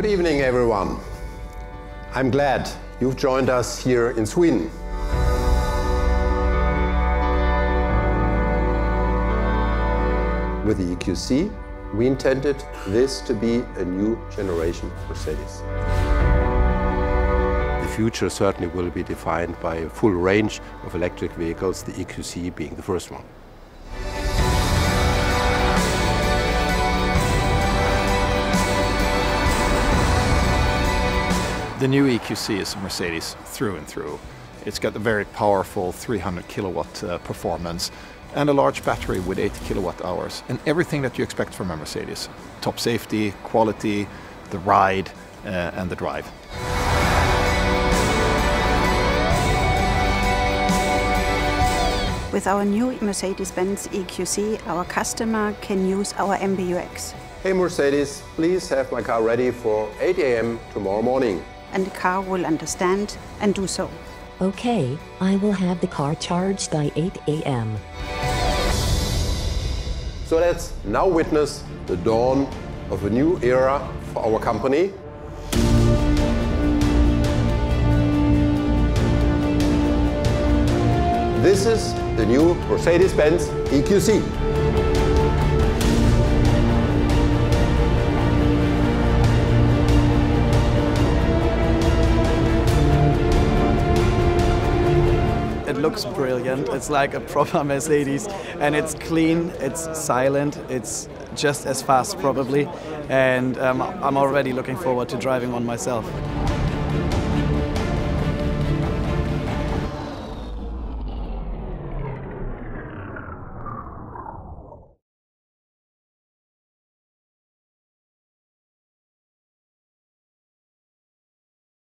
Good evening, everyone. I'm glad you've joined us here in Sweden. With the EQC, we intended this to be a new generation Mercedes. The future certainly will be defined by a full range of electric vehicles, the EQC being the first one. The new EQC is a Mercedes through and through. It's got a very powerful 300 kilowatt performance and a large battery with 80 kilowatt hours and everything that you expect from a Mercedes. Top safety, quality, the ride and the drive. With our new Mercedes-Benz EQC, our customer can use our MBUX. Hey Mercedes, please have my car ready for 8 a.m. tomorrow morning. And the car will understand and do so. Okay, I will have the car charged by 8 a.m. So let's now witness the dawn of a new era for our company. This is the new Mercedes-Benz EQC. It looks brilliant. It's like a proper Mercedes, and it's clean, it's silent, it's just as fast probably, and I'm already looking forward to driving one myself.